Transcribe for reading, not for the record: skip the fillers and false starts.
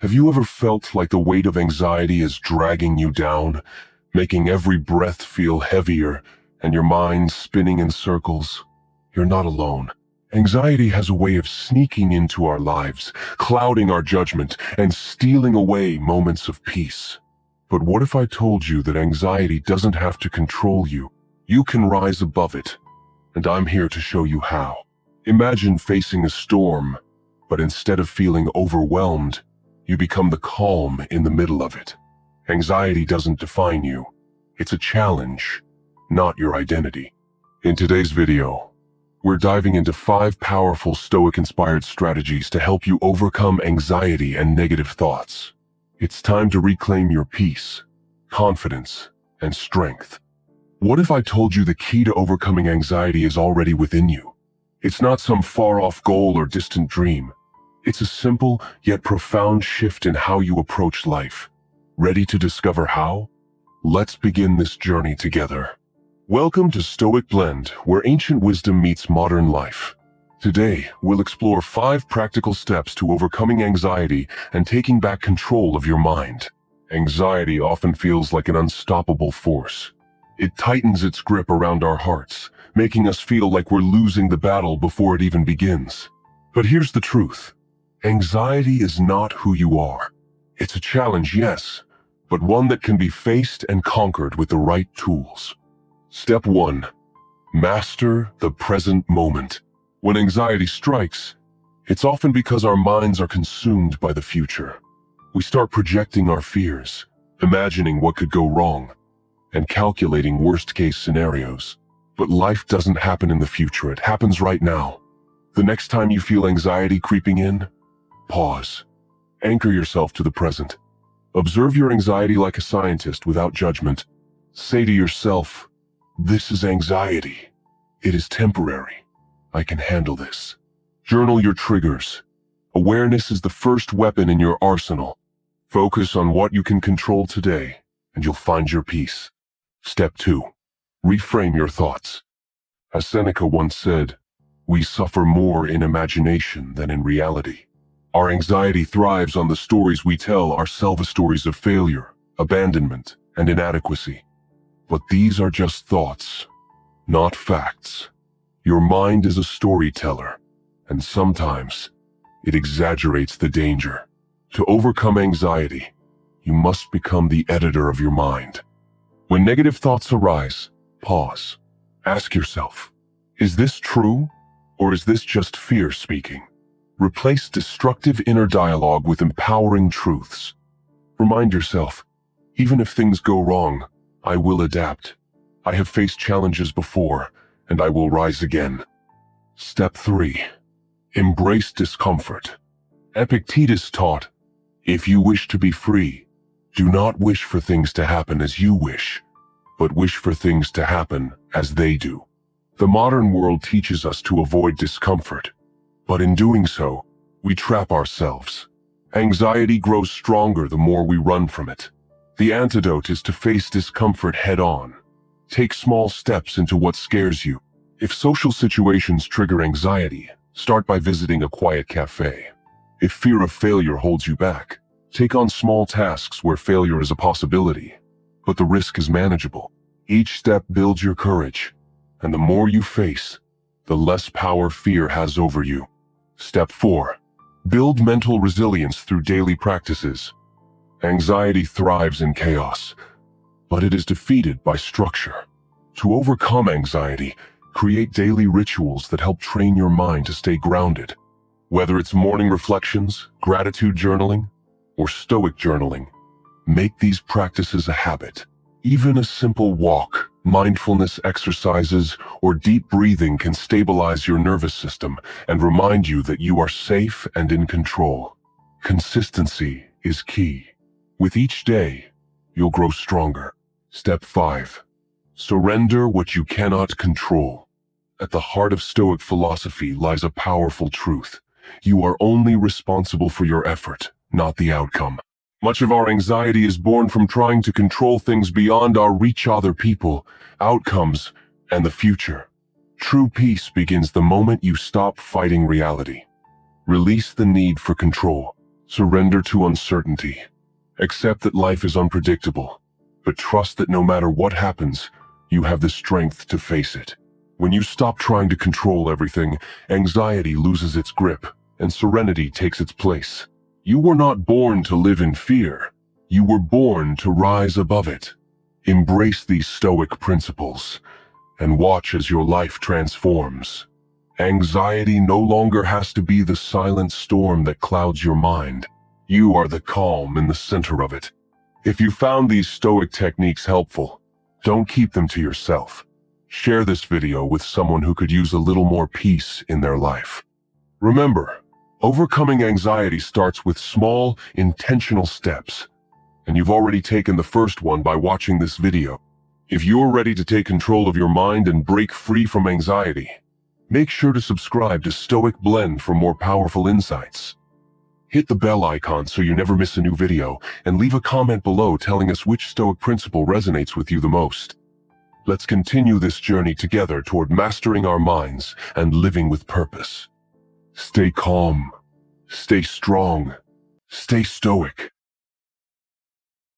Have you ever felt like the weight of anxiety is dragging you down, making every breath feel heavier and your mind spinning in circles? You're not alone. Anxiety has a way of sneaking into our lives, clouding our judgment, and stealing away moments of peace. But what if I told you that anxiety doesn't have to control you? You can rise above it, and I'm here to show you how. Imagine facing a storm, but instead of feeling overwhelmed, you become the calm in the middle of it. Anxiety doesn't define you. It's a challenge, not your identity. In today's video, we're diving into 5 powerful Stoic-inspired strategies to help you overcome anxiety and negative thoughts. It's time to reclaim your peace, confidence, and strength. What if I told you the key to overcoming anxiety is already within you? It's not some far-off goal or distant dream. It's a simple yet profound shift in how you approach life. Ready to discover how? Let's begin this journey together. Welcome to Stoic Blend, where ancient wisdom meets modern life. Today, we'll explore 5 practical steps to overcoming anxiety and taking back control of your mind. Anxiety often feels like an unstoppable force. It tightens its grip around our hearts, making us feel like we're losing the battle before it even begins. But here's the truth. Anxiety is not who you are. It's a challenge, yes, but one that can be faced and conquered with the right tools. Step 1. Master the present moment. When anxiety strikes, it's often because our minds are consumed by the future. We start projecting our fears, imagining what could go wrong, and calculating worst-case scenarios. But life doesn't happen in the future, it happens right now. The next time you feel anxiety creeping in, pause. Anchor yourself to the present. Observe your anxiety like a scientist without judgment. Say to yourself, "This is anxiety. It is temporary. I can handle this." Journal your triggers. Awareness is the first weapon in your arsenal. Focus on what you can control today, and you'll find your peace. Step 2. Reframe your thoughts. As Seneca once said, "We suffer more in imagination than in reality." Our anxiety thrives on the stories we tell ourselves, stories of failure, abandonment, and inadequacy. But these are just thoughts, not facts. Your mind is a storyteller, and sometimes it exaggerates the danger. To overcome anxiety, you must become the editor of your mind. When negative thoughts arise, pause. Ask yourself, is this true, or is this just fear speaking? Replace destructive inner dialogue with empowering truths. Remind yourself, even if things go wrong, I will adapt. I have faced challenges before, and I will rise again. Step 3. Embrace discomfort. Epictetus taught, "If you wish to be free, do not wish for things to happen as you wish, but wish for things to happen as they do." The modern world teaches us to avoid discomfort, but in doing so, we trap ourselves. Anxiety grows stronger the more we run from it. The antidote is to face discomfort head-on. Take small steps into what scares you. If social situations trigger anxiety, start by visiting a quiet cafe. If fear of failure holds you back, take on small tasks where failure is a possibility, but the risk is manageable. Each step builds your courage, and the more you face, the less power fear has over you. Step 4. Build mental resilience through daily practices. Anxiety thrives in chaos, but it is defeated by structure. To overcome anxiety, create daily rituals that help train your mind to stay grounded. Whether it's morning reflections, gratitude journaling, or stoic journaling, make these practices a habit. Even a simple walk, mindfulness exercises, or deep breathing can stabilize your nervous system and remind you that you are safe and in control. Consistency is key. With each day, you'll grow stronger. Step 5. Surrender what you cannot control. At the heart of Stoic philosophy lies a powerful truth. You are only responsible for your effort, not the outcome. Much of our anxiety is born from trying to control things beyond our reach: other people, outcomes, and the future. True peace begins the moment you stop fighting reality. Release the need for control. Surrender to uncertainty. Accept that life is unpredictable, but trust that no matter what happens, you have the strength to face it. When you stop trying to control everything, anxiety loses its grip, and serenity takes its place. You were not born to live in fear. You were born to rise above it. Embrace these Stoic principles, and watch as your life transforms. Anxiety no longer has to be the silent storm that clouds your mind. You are the calm in the center of it. If you found these Stoic techniques helpful, don't keep them to yourself. Share this video with someone who could use a little more peace in their life. Remember, overcoming anxiety starts with small, intentional steps, and you've already taken the first one by watching this video. If you're ready to take control of your mind and break free from anxiety, make sure to subscribe to Stoic Blend for more powerful insights. Hit the bell icon so you never miss a new video, and leave a comment below telling us which Stoic principle resonates with you the most. Let's continue this journey together toward mastering our minds and living with purpose. Stay calm, stay strong, stay stoic.